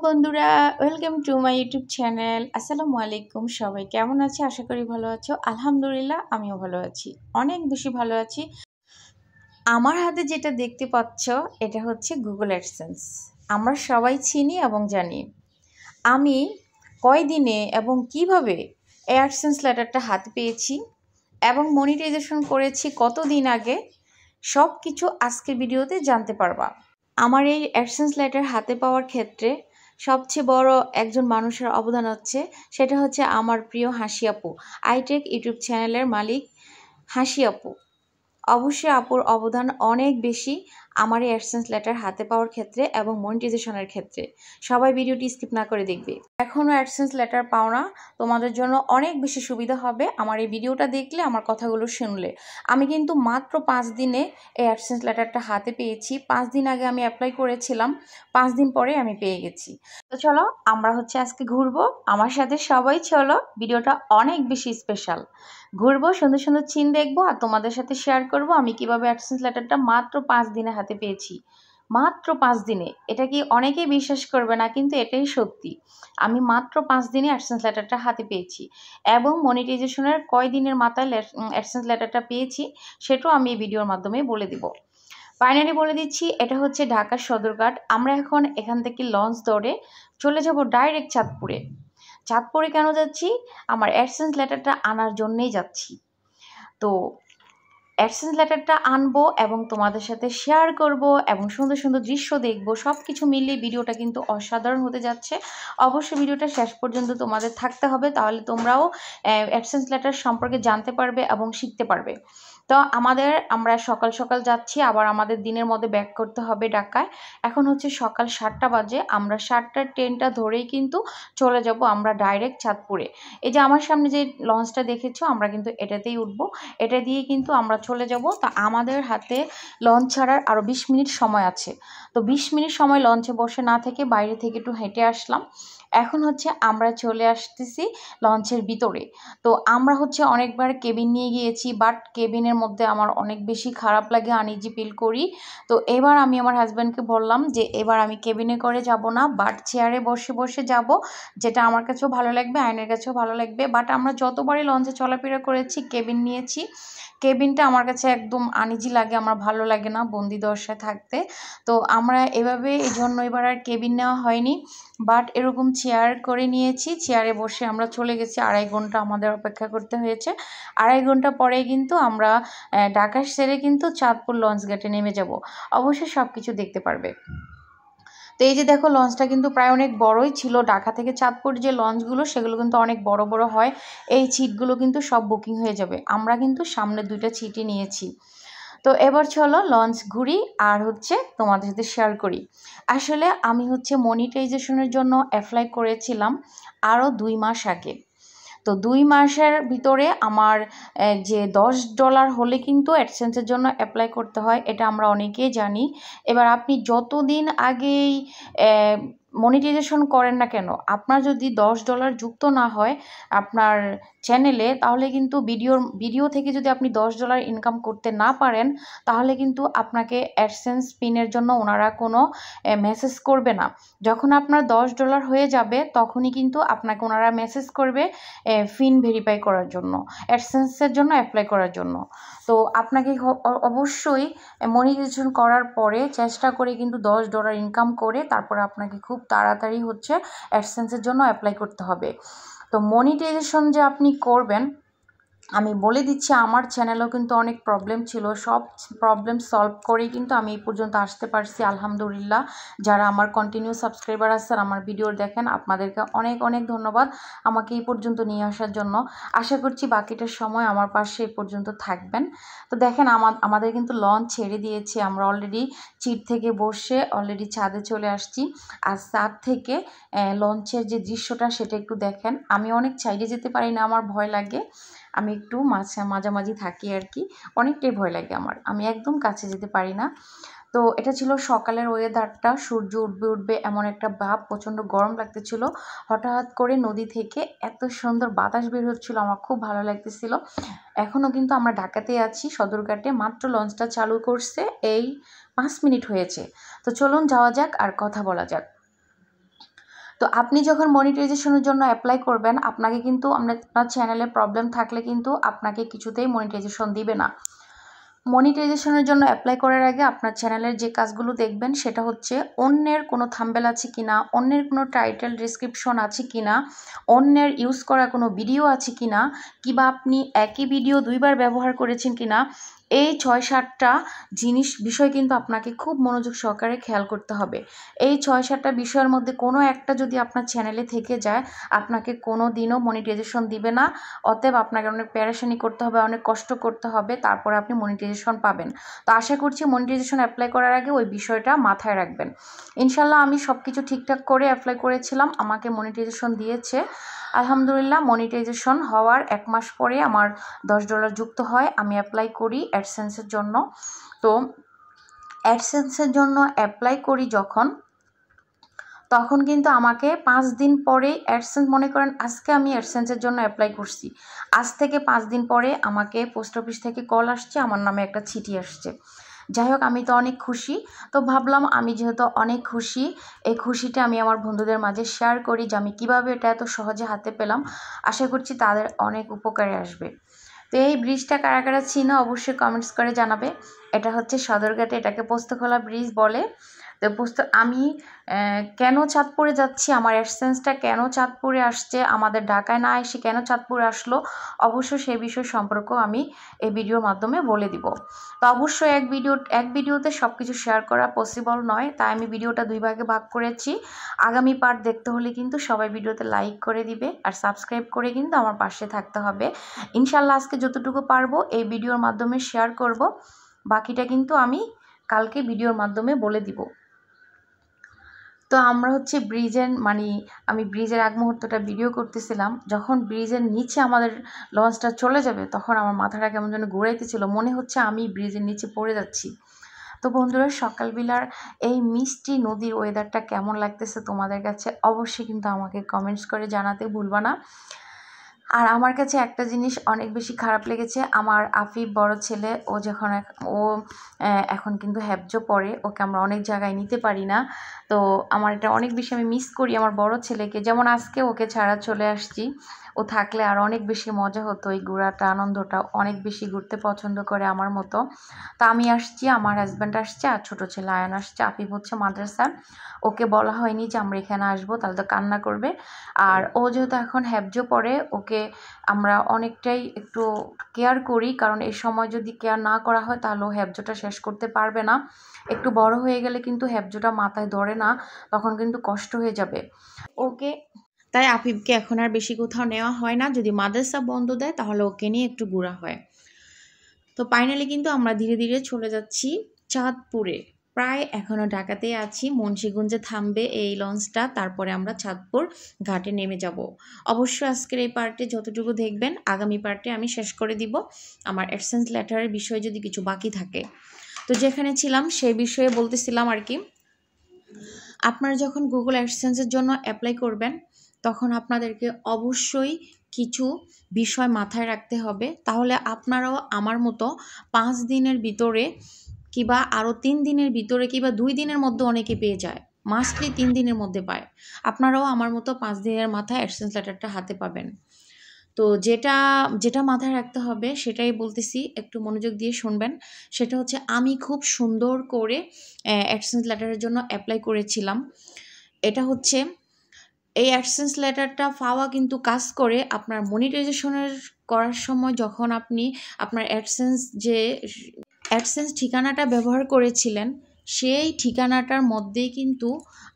বন্ধুরা, welcome to my YouTube channel. আসসালামু আলাইকুম। সবাই কেমন আছে? আশা করি ভালো আছো। আলহামদুলিল্লাহ, আমিও ভালো আছি, অনেক বেশি ভালো আছি। আমার হাতে যেটা দেখতে পাচ্ছ, এটা হচ্ছে গুগল অ্যাডসেন্স। আমরা সবাই চিনি এবং জানি। আমি কয়দিনে এবং কিভাবে এই অ্যাডসেন্স লেটারটা হাতে পেয়েছি এবং মনিটাইজেশন করেছি কতদিন আগে, সব কিছু আজকের ভিডিওতে জানতে পারবা। আমার এই অ্যাডসেন্স লেটার হাতে পাওয়ার ক্ষেত্রে সবচেয়ে বড় একজন মানুষের অবদান হচ্ছে, সেটা হচ্ছে আমার প্রিয় হাসি আপু, আইটেক ইউটিউব চ্যানেলের মালিক হাসি আপু। অবশ্যই আপুর অবদান অনেক বেশি আমার এই অ্যাডসেন্স লেটার হাতে পাওয়ার ক্ষেত্রে এবং মনিটাইজেশনের ক্ষেত্রে। সবাই ভিডিওটি স্কিপ না করে দেখবে। এখনও অ্যাডসেন্স লেটার পাও না, তোমাদের জন্য অনেক বেশি সুবিধা হবে আমার এই ভিডিওটা দেখলে, আমার কথাগুলো শুনলে। আমি কিন্তু মাত্র 5 দিনে এই অ্যাডসেন্স লেটারটা হাতে পেয়েছি। 5 দিন আগে আমি অ্যাপ্লাই করেছিলাম, 5 দিন পরে আমি পেয়ে গেছি। তো চলো আমরা আজকে ঘুরবো, আমার সাথে সবাই চলো। ভিডিওটা অনেক বেশি স্পেশাল। ঘুরবো, সুন্দর সুন্দর চিন দেখবো আর তোমাদের সাথে শেয়ার করব আমি কিভাবে অ্যাডসেন্স লেটারটা মাত্র 5 দিনে হাতে পেয়েছি। মাত্র 5 দিনে। এটা কি অনেকেই বিশ্বাস করবে না, কিন্তু এটাই সত্যি। আমি মাত্র 5 দিনে অ্যাডসেন্স লেটারটা হাতে পেয়েছি এবং মনিটাইজেশনের কয় দিনের মাথায় অ্যাডসেন্স লেটারটা পেয়েছি সেটাও আমি এই ভিডিওর মাধ্যমে বলে দিব। ফাইনালি বলে দিচ্ছি, এটা হচ্ছে ঢাকার সদরঘাট। আমরা এখন এখান থেকে লঞ্চ ধরে চলে যাব ডাইরেক্ট চাঁদপুরে। চাঁদপুরে কেন যাচ্ছি? আমার অ্যাডসেন্স লেটারটা আনার জন্যেই যাচ্ছি। তো অ্যাডসেন্স লেটারটা আনবো এবং তোমাদের সাথে শেয়ার করব এবং সুন্দর সুন্দর দৃশ্য দেখবো। সব কিছু মিলিয়ে ভিডিওটা কিন্তু অসাধারণ হতে যাচ্ছে। অবশ্যই ভিডিওটা শেষ পর্যন্ত তোমাদের থাকতে হবে, তাহলে তোমরাও অ্যাডসেন্স লেটার সম্পর্কে জানতে পারবে এবং শিখতে পারবে। তো আমরা সকাল সকাল যাচ্ছি, আবার আমাদের দিনের মধ্যে ব্যাক করতে হবে ঢাকায়। এখন হচ্ছে সকাল 7টা বাজে। আমরা 7টার ট্রেনটা ধরেই কিন্তু চলে যাব আমরা ডাইরেক্ট চাঁদপুরে। এই যে আমার সামনে যে লঞ্চটা দেখেছো, আমরা কিন্তু এটাতেই উঠবো। এটা দিয়ে কিন্তু আমরা চলে যাব। তা আমাদের হাতে লঞ্চ ছাড়ার আরও 20 মিনিট সময় আছে। তো 20 মিনিট সময় লঞ্চে বসে না থেকে বাইরে থেকে একটু হেঁটে আসলাম। এখন আমরা চলে আসতেছি লঞ্চের ভিতরে। তো আমরা অনেকবার কেবিন নিয়ে গিয়েছি, বাট কেবিনের মধ্যে আমার অনেক বেশি খারাপ লাগে, আনইজি ফিল করি। তো এবার আমি আমার হাজব্যান্ডকে বললাম যে এবার আমি কেবিনে করে যাব না, বাট চেয়ারে বসে বসে যাব, যেটা আমার কাছেও ভালো লাগবে, আয়নের কাছেও ভালো লাগবে। বাট আমরা যতবারই লঞ্চে চলাফেরা করেছি, কেবিন নিয়েছি, কেবিনটা আমার কাছে একদম আনইজি লাগে, আমার ভালো লাগে না বন্দি দশায় থাকতে। তো আমরা এই জন্য এবার আর কেবিন নেওয়া হয়নি, বাট এরকম চেয়ার করে নিয়েছি। চেয়ারে বসে আমরা চলে গেছি। 2.5 ঘন্টা আমাদের অপেক্ষা করতে হয়েছে। 2.5 ঘন্টা পরে কিন্তু আমরা ঢাকা সেরে কিন্তু চাঁদপুর লঞ্চ ঘাটে নেমে যাব। অবশ্যই সব কিছু দেখতে পারবে। তো এই যে দেখো, লঞ্চটা কিন্তু প্রায় অনেক বড়ই ছিল। ঢাকা থেকে চাঁদপুর যে লঞ্চগুলো, সেগুলো কিন্তু অনেক বড় বড় হয়। এই সিটগুলো কিন্তু সব বুকিং হয়ে যাবে। আমরা কিন্তু সামনে 2টা সিটই নিয়েছি। তো এবার চলো লঞ্চ ঘুরি আর তোমাদের সাথে শেয়ার করি। আসলে আমি মনিটাইজেশনের জন্য অ্যাপ্লাই করেছিলাম আরও 2 মাস আগে। তো 2 মাসের ভিতরে আমার যে $10 হলে কিন্তু অ্যাডসেন্সের জন্য অ্যাপ্লাই করতে হয়, এটা আমরা অনেকেই জানি। এবার আপনি যতদিন আগেই মনিটাইজেশন করেন না কেন, আপনার যদি $10 যুক্ত না হয় আপনার চ্যানেলে, তাহলে কিন্তু ভিডিও থেকে যদি আপনি $10 ইনকাম করতে না পারেন, তাহলে কিন্তু আপনাকে অ্যাডসেন্স পিনের জন্য ওনারা কোনো মেসেজ করবে না। যখন আপনার $10 হয়ে যাবে, তখনই কিন্তু আপনাকে ওনারা মেসেজ করবে ফিন ভেরিফাই করার জন্য, অ্যাডসেন্সের জন্য অ্যাপ্লাই করার জন্য। তো আপনাকে অবশ্যই মনিটাইজেশন করার পরে চেষ্টা করে কিন্তু $10 ইনকাম করে তারপরে আপনাকে খুব তাড়াতাড়ি অ্যাডসেন্সের জন্য অ্যাপ্লাই করতে হবে। তো মনিটাইজেশন যে আপনি করবেন, আমি বলে দিচ্ছি, আমার চ্যানেলেও কিন্তু অনেক প্রবলেম ছিল। সব প্রবলেম সলভ করেই কিন্তু আমি এই পর্যন্ত আসতে পারছি, আলহামদুলিল্লাহ। যারা আমার কন্টিনিউ সাবস্ক্রাইবার আছেন, আমার ভিডিও দেখেন, আপনাদেরকে অনেক অনেক ধন্যবাদ আমাকে এই পর্যন্ত নিয়ে আসার জন্য। আশা করছি বাকিটার সময় আমার পাশে এই পর্যন্ত থাকবেন। তো দেখেন, আমাদের কিন্তু লঞ্চ ছেড়ে দিয়েছে। আমরা অলরেডি চিট থেকে বসে অলরেডি ছাদে চলে আসছি। আর ছাদ থেকে লঞ্চের যে দৃশ্যটা, সেটা একটু দেখেন। আমি অনেক সাইডে যেতে পারি না, আমার ভয় লাগে। আমি একটু মাঝামাঝি থাকি আর কি, অনেকটাই ভয় লাগে আমার, আমি একদম কাছে যেতে পারি না। তো এটা ছিল সকালের ওয়েদারটা, সূর্য উঠবে এমন একটা ভাব, প্রচণ্ড গরম লাগতেছিল। হঠাৎ করে নদী থেকে এত সুন্দর বাতাস বের হচ্ছিল, আমার খুব ভালো লাগতেছিল। এখনও কিন্তু আমরা ঢাকাতেই আছি, সদরঘাটে। মাত্র লঞ্চটা চালু করছে, এই 5 মিনিট হয়েছে। তো চলুন যাওয়া যাক আর কথা বলা যাক। তো আপনি যখন মনিটাইজেশনের জন্য অ্যাপ্লাই করবেন, আপনাকে কিন্তু আপনার চ্যানেলে প্রবলেম থাকলে কিন্তু আপনাকে কিছুতেই মনিটাইজেশন দিবে না। মনিটাইজেশনের জন্য অ্যাপ্লাই করার আগে আপনার চ্যানেলের যে কাজগুলো দেখবেন সেটা হচ্ছে অন্যের কোনো থাম্বনেল আছে কিনা, অন্যের কোনো টাইটেল ডিসক্রিপশন আছে কিনা, অন্যের ইউজ করা কোনো ভিডিও আছে কিনা, কিংবা আপনি একই ভিডিও দুইবার ব্যবহার করেছেন কিনা। এই ৬-৭টা বিষয় কিন্তু আপনাকে খুব মনোযোগ সহকারে খেয়াল করতে হবে। এই ৬-৭টা বিষয়ের মধ্যে কোনো একটা যদি আপনার চ্যানেলে থেকে যায়, আপনাকে কোনো দিনও মনিটাইজেশন দিবে না। অতএব আপনাকে অনেক প্যারেশানি করতে হবে, অনেক কষ্ট করতে হবে, তারপরে আপনি মনিটাইজেশন পাবেন। তো আশা করছি মনিটাইজেশন অ্যাপ্লাই করার আগে ওই বিষয়টা মাথায় রাখবেন। ইনশাল্লাহ আমি সব কিছু ঠিকঠাক করে অ্যাপ্লাই করেছিলাম, আমাকে মনিটাইজেশন দিয়েছে। আলহামদুলিল্লাহ, মনিটাইজেশন হওয়ার 1 মাস পরে আমার $10 যুক্ত হয়। আমি অ্যাপ্লাই করি অ্যাডসেন্সের জন্য। তো অ্যাডসেন্সের জন্য অ্যাপ্লাই করি যখন, তখন কিন্তু আমাকে 5 দিন পরেই অ্যাডসেন্স, মনে করেন আজকে আমি অ্যাডসেন্সের জন্য অ্যাপ্লাই করছি, আজ থেকে 5 দিন পরে আমাকে পোস্ট অফিস থেকে কল আসছে, আমার নামে একটা চিঠি আসছে। যাই হোক, আমি তো অনেক খুশি। তো ভাবলাম আমি যেহেতু অনেক খুশি, এই খুশিটা আমি আমার বন্ধুদের মাঝে শেয়ার করি যে আমি কীভাবে এটা এত সহজে হাতে পেলাম। আশা করছি তাদের অনেক উপকারে আসবে। তো এই ব্রিজটা কারা কারা চিনো অবশ্যই কমেন্টস করে জানাবে। এটা হচ্ছে সদরঘাটে, এটাকে পোস্তখোলা ব্রিজ বলে। তো আমি কেন চাঁদপুরে যাচ্ছি, আমার অ্যাডসেন্সটা কেন চাঁদপুরে আসছে, আমাদের ঢাকায় না এসে কেন চাঁদপুরে আসলো, অবশ্য সেই বিষয় সম্পর্কেও আমি এই ভিডিওর মাধ্যমে বলে দিব। তো অবশ্যই এক ভিডিওতে সব কিছু শেয়ার করা পসিবল নয়, তাই আমি ভিডিওটা 2 ভাগে ভাগ করেছি। আগামী পার্ট দেখতে হলে কিন্তু সবাই ভিডিওতে লাইক করে দিবে আর সাবস্ক্রাইব করে কিন্তু আমার পাশে থাকতে হবে। ইনশাল্লাহ আজকে যতটুকু পারবো এই ভিডিওর মাধ্যমে শেয়ার করব, বাকিটা কিন্তু আমি কালকে ভিডিওর মাধ্যমে বলে দিব। তো আমরা হচ্ছে আমি ব্রিজের আগ মুহূর্তটা ভিডিও করতেছিলাম। যখন ব্রিজের নিচে আমাদের লঞ্চটা চলে যাবে, তখন আমার মাথাটা কেমন যেন ঘুরাইতেছিল, মনে হচ্ছে আমি ব্রিজের নিচে পড়ে যাচ্ছি। তো বন্ধুরা, সকালবেলার এই মিষ্টি নদীর ওয়েদারটা কেমন লাগতেছে তোমাদের কাছে অবশ্যই কিন্তু আমাকে কমেন্টস করে জানাতে ভুলবা না। আর আমার কাছে একটা জিনিস অনেক বেশি খারাপ লেগেছে, আমার আফিফ বড় ছেলে, ও এখন কিন্তু হ্যাবজো পড়ে, ওকে আমরা অনেক জায়গায় নিতে পারি না। তো আমার এটা অনেক বেশি, আমি মিস করি আমার বড় ছেলেকে। যেমন আজকে ওকে ছাড়া চলে আসছি, ও থাকলে আর অনেক বেশি মজা হতো, এই ঘোরাটা আনন্দটা, অনেক বেশি ঘুরতে পছন্দ করে আমার মতো। তো আমি আসছি, আমার হাজব্যান্ড আসছে, আর ছোটো ছেলে আয়ান আসছে। আফিফ হচ্ছে মাদ্রাসা, ওকে বলা হয়নি যে আমরা এখানে আসবো, তাহলে তো কান্না করবে। আর ও যেহেতু এখন হ্যাবজো পড়ে, ওকে আমরা অনেকটাই একটু কেয়ার করি, কারণ এই সময় যদি কেয়ার না করা হয় তাহলে ও হ্যাবজোটা শেষ করতে পারবে না। একটু বড় হয়ে গেলে কিন্তু হ্যাবজোটা মাথায় ধরে না, তখন কিন্তু কষ্ট হয়ে যাবে ওকে। তাই আফিফকে এখন আর বেশি কোথাও নেওয়া হয় না, যদি মাদ্রাসা বন্ধ দেয় তাহলে ওকে নিয়ে একটু ঘোরা হয়। তো ফাইনালি কিন্তু আমরা ধীরে ধীরে চলে যাচ্ছি চাঁদপুরে। প্রায় এখনও ঢাকাতেই আছি, মুন্সিগঞ্জে থামবে এই লঞ্চটা, তারপরে আমরা চাঁদপুর ঘাটে নেমে যাব। অবশ্যই আজকের এই পার্টে যতটুকু দেখবেন, আগামী পার্টে আমি শেষ করে দিব আমার অ্যাডসেন্স লেটারের বিষয়ে যদি কিছু বাকি থাকে। তো যেখানে ছিলাম সেই বিষয়ে বলতেছিলাম আর কি। আপনারা যখন গুগল অ্যাডসেন্সের জন্য অ্যাপ্লাই করবেন, তখন আপনাদেরকে অবশ্যই কিছু বিষয় মাথায় রাখতে হবে, তাহলে আপনারাও আমার মতো 5 দিনের ভিতরে কিংবা আরও 3 দিনের ভিতরে কিংবা 2 দিনের মধ্যে অনেকে পেয়ে যায়, মাস্টলি 3 দিনের মধ্যে পায়। আপনারাও আমার মতো 5 দিনের মাথায় অ্যাডসেন্স লেটারটা হাতে পাবেন। তো যেটা মাথায় রাখতে হবে সেটাই বলতেছি, একটু মনোযোগ দিয়ে শুনবেন। সেটা হচ্ছে, আমি খুব সুন্দর করে অ্যাডসেন্স লেটারের জন্য অ্যাপ্লাই করেছিলাম। এটা হচ্ছে, এই অ্যাডসেন্স লেটারটা পাওয়া কিন্তু কাজ করে আপনার মনিটাইজেশনের করার সময়, যখন আপনি আপনার অ্যাডসেন্স ঠিকানাটা ব্যবহার করেছিলেন, সেই ঠিকানাটার মধ্যেই কিন্তু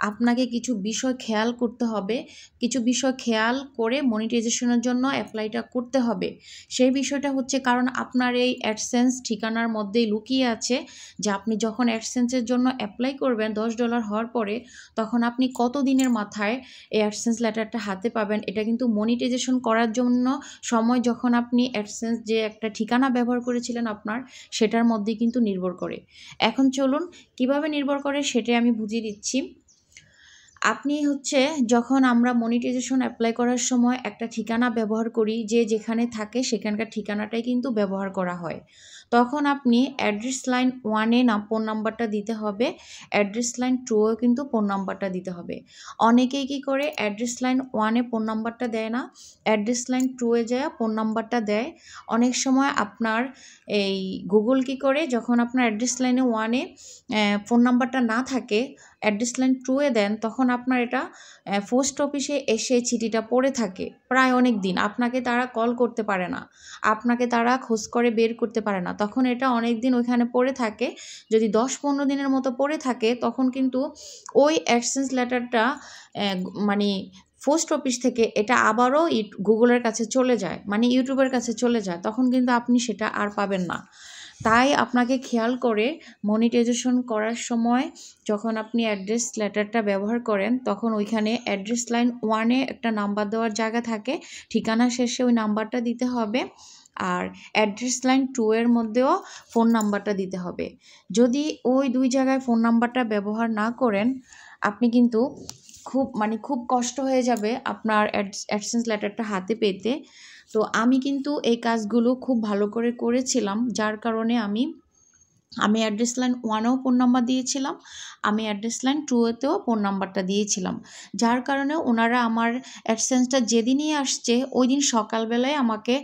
আপনাকে কিছু বিষয় খেয়াল করতে হবে, কিছু বিষয় খেয়াল করে মনিটাইজেশনের জন্য অ্যাপ্লাইটা করতে হবে। সেই বিষয়টা হচ্ছে, কারণ আপনার এই অ্যাডসেন্স ঠিকানার মধ্যেই লুকিয়ে আছে যে আপনি যখন অ্যাডসেন্সের জন্য অ্যাপ্লাই করবেন $10 হওয়ার পরে, তখন আপনি কত দিনের মাথায় এই অ্যাডসেন্স লেটারটা হাতে পাবেন। এটা কিন্তু মনিটাইজেশন করার জন্য সময়, যখন আপনি অ্যাডসেন্স যে একটা ঠিকানা ব্যবহার করেছিলেন আপনার, সেটার মধ্যেই কিন্তু নির্ভর করে। এখন চলুন কিভাবে নির্ভর করে সেটাই আমি বুঝিয়ে দিচ্ছি। আপনি হচ্ছে, যখন আমরা মনিটাইজেশন অ্যাপ্লাই করার সময় একটা ঠিকানা ব্যবহার করি, যে যেখানে থাকে সেখানকার ঠিকানাটাই কিন্তু ব্যবহার করা হয়। তখন আপনি অ্যাড্রেস লাইন 1-এ ফোন নাম্বারটা দিতে হবে, অ্যাড্রেস লাইন 2-এও কিন্তু ফোন নাম্বারটা দিতে হবে। অনেকেই কী করে অ্যাড্রেস লাইন 1-এ ফোন নাম্বারটা দেয় না, অ্যাড্রেস লাইন 2-এ যায় ফোন নাম্বারটা দেয়। অনেক সময় আপনার এই গুগল কী করে, যখন আপনার অ্যাড্রেস লাইনে 1-এ ফোন নাম্বারটা না থাকে, অ্যাড্রেস লাইন 2-এ দেন, তখন আপনার এটা পোস্ট অফিসে এসে চিঠিটা পড়ে থাকে প্রায় অনেক দিন। আপনাকে তারা কল করতে পারে না, আপনাকে তারা খোঁজ করে বের করতে পারে না, তখন এটা অনেক দিন ওইখানে পড়ে থাকে। যদি 10-15 দিনের মতো পড়ে থাকে, তখন কিন্তু ওই অ্যাডসেন্স লেটারটা মানে পোস্ট অফিস থেকে এটা আবারও গুগলের কাছে চলে যায়, মানে ইউটিউবের কাছে চলে যায়, তখন কিন্তু আপনি সেটা আর পাবেন না। তাই আপনাকে খেয়াল করে মনিটাইজেশন করার সময় যখন আপনি অ্যাড্রেস লেটারটা ব্যবহার করেন, তখন ওইখানে অ্যাড্রেস লাইন 1-এ একটা নাম্বার দেওয়ার জায়গা থাকে, ঠিকানা শেষে ওই নাম্বারটা দিতে হবে। আর অ্যাড্রেস লাইন 2-এর মধ্যেও ফোন নাম্বারটা দিতে হবে। যদি ওই 2 জায়গায় ফোন নাম্বারটা ব্যবহার না করেন, আপনি কিন্তু খুব কষ্ট হয়ে যাবে আপনার অ্যাডসেন্স লেটারটা হাতে পেতে। তো আমি কিন্তু এই কাজগুলো খুব ভালো করে করেছিলাম, যার কারণে আমি অ্যাড্রেস লাইন 1-এও ফোন নাম্বার দিয়েছিলাম, আমি অ্যাড্রেস লাইন 2-এতেও ফোন নাম্বারটা দিয়েছিলাম। যার কারণে ওনারা আমার অ্যাডসেন্সটা যেদিনই আসছে, ওই দিন সকালবেলায় আমাকে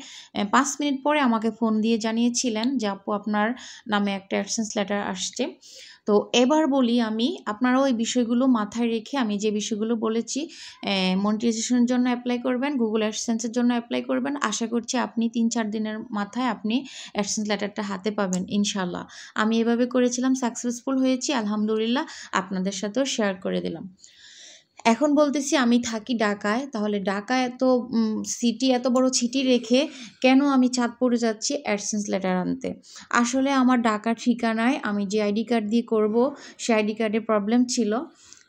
5 মিনিট পরে আমাকে ফোন দিয়ে জানিয়েছিলেন যে আপু আপনার নামে একটা অ্যাডসেন্স লেটার আসছে। তো এবার বলি আমি, আপনারা ওই বিষয়গুলো মাথায় রেখে আমি যে বিষয়গুলো বলেছি, মনিটাইজেশনের জন্য অ্যাপ্লাই করবেন, গুগল অ্যাডসেন্সের জন্য অ্যাপ্লাই করবেন। আশা করছি আপনি 3-4 দিনের মাথায় আপনি অ্যাডসেন্স লেটারটা হাতে পাবেন ইনশাল্লাহ। আমি এভাবে করেছিলাম, সাকসেসফুল হয়েছি আলহামদুলিল্লাহ, আপনাদের সাথেও শেয়ার করে দিলাম। এখন বলতেছি আমি থাকি ঢাকায়, তাহলে ঢাকা এত এত বড় সিটি রেখে কেন আমি চাঁদপুরে যাচ্ছি অ্যাডসেন্স লেটার আনতে? আসলে আমার ঢাকার ঠিকানায় আমি যে আইডি কার্ড দিয়ে করব, সে আইডি কার্ডে প্রবলেম ছিল,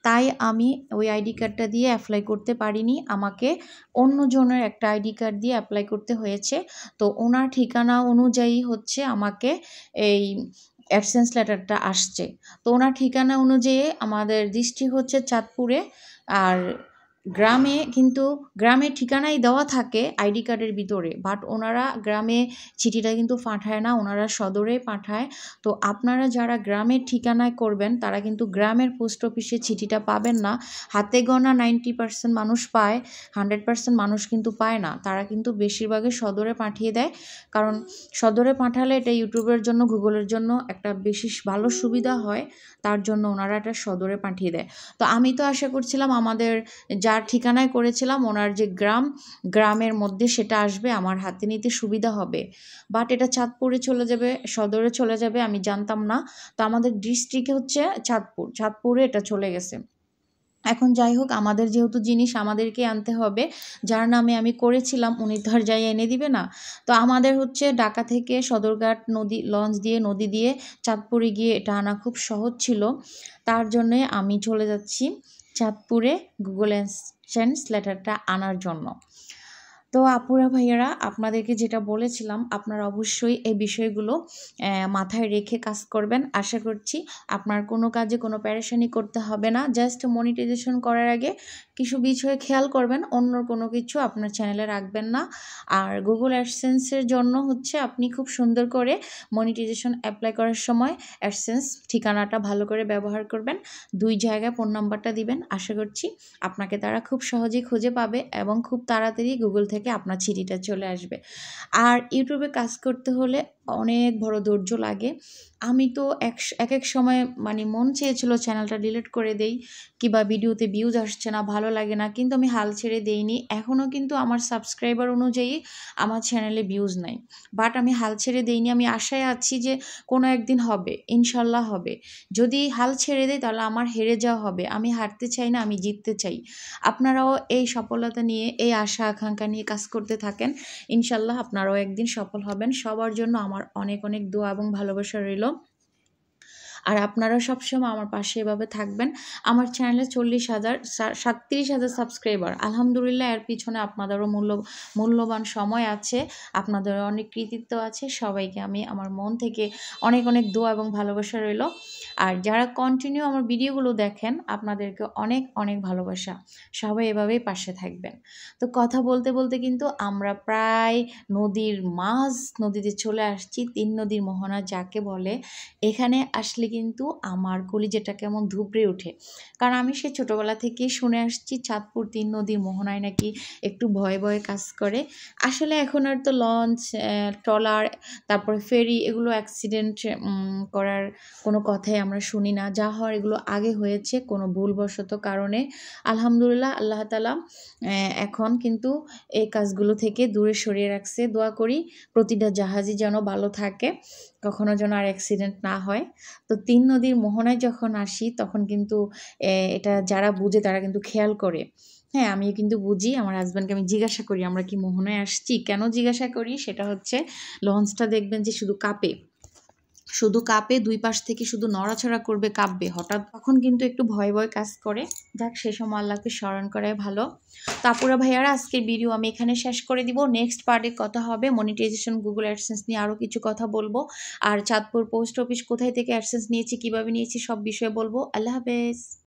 তাই আমি ওই আইডি কার্ডটা দিয়ে অ্যাপ্লাই করতে পারিনি, আমাকে অন্যজনের একটা আইডি কার্ড দিয়ে অ্যাপ্লাই করতে হয়েছে। তো ওনার ঠিকানা অনুযায়ী হচ্ছে আমাকে এই অ্যাডসেন্স লেটারটা আসছে। তো ওনার ঠিকানা অনুযায়ী আমাদের ডিস্ট্রিক্ট হচ্ছে চাঁদপুরে, আর গ্রামের ঠিকানাই দেওয়া থাকে আইডি কার্ডের ভিতরে, বাট ওনারা গ্রামে চিঠিটা কিন্তু পাঠায় না, ওনারা সদরে পাঠায়। তো আপনারা যারা গ্রামের ঠিকানায় করবেন, তারা কিন্তু গ্রামের পোস্ট অফিসে চিঠিটা পাবেন না। হাতে গোনা 90% মানুষ পায়, 100% মানুষ কিন্তু পায় না। তারা কিন্তু বেশিরভাগই সদরে পাঠিয়ে দেয়, কারণ সদরে পাঠালে এটা ইউটিউবের জন্য, গুগলের জন্য একটা বেশি ভালো সুবিধা হয়, তার জন্য ওনারা এটা সদরে পাঠিয়ে দেয়। তো আমি তো আশা করছিলাম আমাদের যার ঠিকানায় করেছিলাম ওনার যে গ্রামের মধ্যে সেটা আসবে, আমার হাতে নিতে সুবিধা হবে, বাট এটা চাঁদপুরে চলে যাবে, সদরে চলে যাবে, আমি জানতাম না। তো আমাদের ডিস্ট্রিক্টে হচ্ছে চাঁদপুরে এটা চলে গেছে। এখন যাই হোক, আমাদের যেহেতু জিনিস আমাদেরকে আনতে হবে, যার নামে আমি করেছিলাম উনি তো আর যাই এনে দিবে না। তো আমাদের হচ্ছে ঢাকা থেকে সদরঘাট লঞ্চ দিয়ে নদী দিয়ে চাঁদপুরে গিয়ে এটা আনা খুব সহজ ছিল, তার জন্যে আমি চলে যাচ্ছি চাঁদপুরে গুগল অ্যাডসেন্স লেটারটা আনার জন্য। তো আপুরা ভাইয়ারা, আপনাদেরকে যেটা বলেছিলাম, আপনারা অবশ্যই এই বিষয়গুলো মাথায় রেখে কাজ করবেন। আশা করছি আপনার কোনো কাজে কোনো প্যারেশানি করতে হবে না। জাস্ট মনিটাইজেশন করার আগে কিছু বিষয় খেয়াল করবেন, অন্য কোনো কিছু আপনার চ্যানেলে রাখবেন না। আর গুগল অ্যাডসেন্সের জন্য হচ্ছে আপনি খুব সুন্দর করে মনিটাইজেশন অ্যাপ্লাই করার সময় অ্যাডসেন্স ঠিকানাটা ভালো করে ব্যবহার করবেন, 2 জায়গায় ফোন নাম্বারটা দিবেন। আশা করছি আপনাকে তারা খুব সহজেই খুঁজে পাবে এবং খুব তাড়াতাড়ি গুগল থেকে আপনার চিঠিটা চলে আসবে। আর ইউটিউবে কাজ করতে হলে অনেক বড় ধৈর্য লাগে। আমি তো এক এক সময় মন চেয়েছিল চ্যানেলটা ডিলিট করে দেই, কিংবা ভিডিওতে ভিউজ আসছে না, ভালো লাগে না, কিন্তু আমি হাল ছেড়ে দেইনি। এখনও কিন্তু আমার সাবস্ক্রাইবার অনুযায়ী আমার চ্যানেলে ভিউজ নাই, বাট আমি হাল ছেড়ে দেইনি। আমি আশায় আছি যে কোনো একদিন হবে, ইনশাল্লাহ হবে। যদি হাল ছেড়ে দেই তাহলে আমার হেরে যাওয়া হবে। আমি হারতে চাই না, আমি জিততে চাই। আপনারাও এই সফলতা নিয়ে, এই আশা আকাঙ্ক্ষা নিয়ে কাজ করতে থাকেন, ইনশাল্লাহ আপনারাও একদিন সফল হবেন। সবার জন্য আমার অনেক অনেক দোয়া এবং ভালোবাসা রইল। আর আপনারা সবসময় আমার পাশে এভাবে থাকবেন। আমার চ্যানেলে 37,000 সাবস্ক্রাইবার, আলহামদুলিল্লাহ। এর পিছনে আপনাদেরও মূল্যবান সময় আছে, আপনাদেরও অনেক কৃতিত্ব আছে। সবাইকে আমি আমার মন থেকে অনেক অনেক দোয়া এবং ভালোবাসা রইল। আর যারা কন্টিনিউ আমার ভিডিওগুলো দেখেন, আপনাদেরকে অনেক অনেক ভালোবাসা। সবাই এভাবেই পাশে থাকবেন। তো কথা বলতে বলতে কিন্তু আমরা প্রায় নদীতে চলে আসছি। 3 নদীর মোহনা যাকে বলে, এখানে আসলে কিন্তু আমার কলিজাটা কেমন ধুবড়ে ওঠে। কারণ আমি সে ছোটোবেলা থেকেই শুনে আসছি চাঁদপুর 3 নদীর মোহনায় নাকি একটু ভয়ে ভয়ে কাজ করে। আসলে এখন আর তো লঞ্চ, ট্রলার, তারপরে ফেরি, এগুলো অ্যাক্সিডেন্ট করার কোনো কথাই আমরা শুনি না। যা হওয়ার এগুলো আগে হয়েছে কোনো ভুলবশত কারণে। আলহামদুলিল্লাহ, আল্লাহ তাআলা এখন কিন্তু এই কাজগুলো থেকে দূরে সরিয়ে রাখছে। দোয়া করি প্রতিটা জাহাজই যেন ভালো থাকে, কখনো যেন আর অ্যাক্সিডেন্ট না হয়। তো 3 নদীর মোহনায় যখন আসি তখন কিন্তু এটা যারা বুঝে তারা কিন্তু খেয়াল করে। হ্যাঁ, আমিও কিন্তু বুঝি। আমার হাজব্যান্ডকে আমি জিজ্ঞাসা করি আমরা কি মোহনায় আসছি। কেন জিজ্ঞাসা করি? সেটা হচ্ছে লঞ্চটা দেখবেন যে শুধু কাঁপে, 2 পাশ থেকে শুধু নড়াচড়া করবে, কাঁপবে হঠাৎ, তখন কিন্তু একটু ভয় ভয় কাজ করে। যাক, সে সময় আল্লাহকে স্মরণ করাই ভালো। তো আপুরা ভাইয়ারা, আজকের ভিডিও আমি এখানে শেষ করে দিব। নেক্সট পার্টে কথা হবে মনিটাইজেশন, গুগল অ্যাডসেন্স নিয়ে আরও কিছু কথা বলবো। আর চাঁদপুর পোস্ট অফিস কোথায় থেকে অ্যাডসেন্স নিয়েছি, কিভাবে নিয়েছি, সব বিষয়ে বলবো। আল্লাহ হাফেজ।